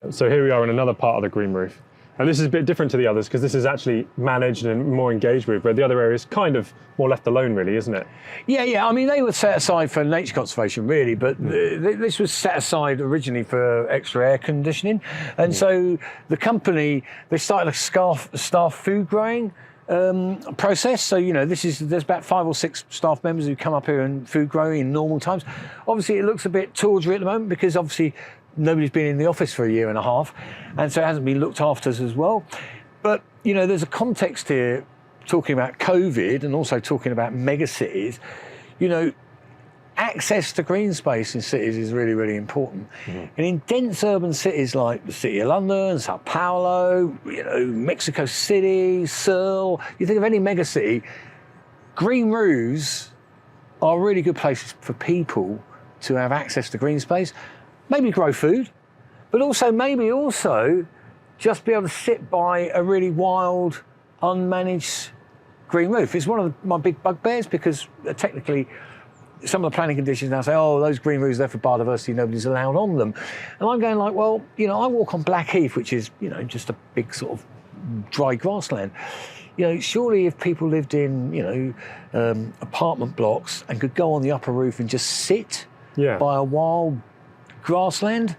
So here we are in another part of the green roof. And this is a bit different to the others because this is actually managed and more engaged with, where the other area is kind of more left alone, really, isn't it? Yeah. I mean, they were set aside for nature conservation, really, but this was set aside originally for extra air conditioning. And so the company, they started a staff food growing process. So, there's about 5 or 6 staff members who come up here and food grow in normal times. Obviously, it looks a bit tawdry at the moment because obviously nobody's been in the office for a year and a half, and so it hasn't been looked after as well. But, there's a context here talking about COVID and also talking about mega cities. Access to green space in cities is really, really important. And in dense urban cities like the City of London, Sao Paulo, Mexico City, Seoul, you think of any mega city, green roofs are really good places for people to have access to green space. Maybe grow food, but maybe just be able to sit by a really wild, unmanaged green roof. It's one of my big bugbears because technically some of the planning conditions now say, oh, those green roofs are there for biodiversity, nobody's allowed on them. And I'm going like, well, I walk on Blackheath, which is, just a big sort of dry grassland. Surely if people lived in, apartment blocks and could go on the upper roof and just sit by a wild grassland,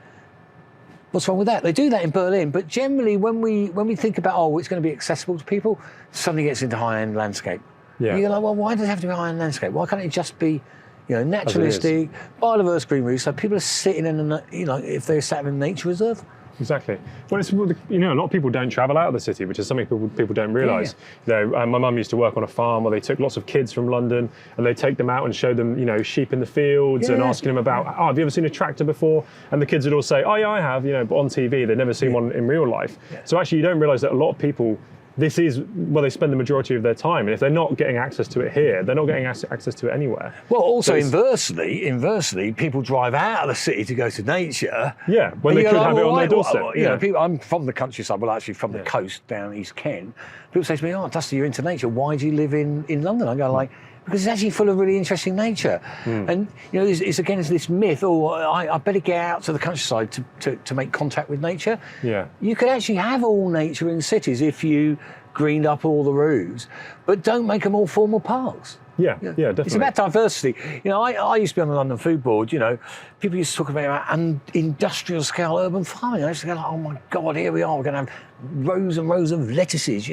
what's wrong with that? They do that in Berlin, but generally when we think about, it's going to be accessible to people, suddenly gets into high-end landscape. Yeah. You're like, well, why does it have to be high-end landscape? Why can't it just be, naturalistic, biodiverse green roofs, so people are sitting in, if they're sat in a nature reserve? Exactly. Well, it's, a lot of people don't travel out of the city, which is something people don't realise. Yeah. My mum used to work on a farm where they took lots of kids from London and they take them out and show them, sheep in the fields and asking them about, have you ever seen a tractor before? And the kids would all say, oh yeah, I have, but on TV, they've never seen one in real life. Yeah. So actually you don't realise that a lot of people, this is where they spend the majority of their time. And if they're not getting access to it here, they're not getting access to it anywhere. Well, also inversely, people drive out of the city to go to nature. Yeah, when they could have it on their doorstep. People, I'm from the countryside, actually from the coast down East Kent. People say to me, oh, Dusty, you're into nature. Why do you live in London? I go like, because it's actually full of really interesting nature. And, it's this myth, I better get out to the countryside to make contact with nature. Yeah. You could actually have all nature in cities if you greened up all the roofs, but don't make them all formal parks. Yeah, definitely. It's about diversity. I used to be on the London Food Board, people used to talk about industrial scale urban farming. I used to go like, oh my God, here we are, we're going to have rows and rows of lettuces,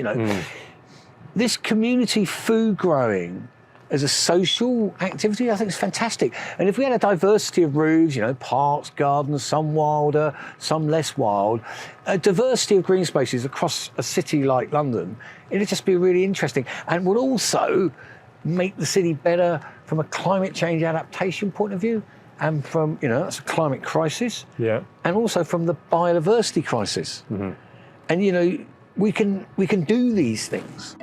This community food growing as a social activity, I think it's fantastic. And if we had a diversity of roofs, parks, gardens, some wilder, some less wild, a diversity of green spaces across a city like London, it'd just be really interesting and would also make the city better from a climate change adaptation point of view and from, that's a climate crisis. Yeah. And also from the biodiversity crisis. And, we can do these things.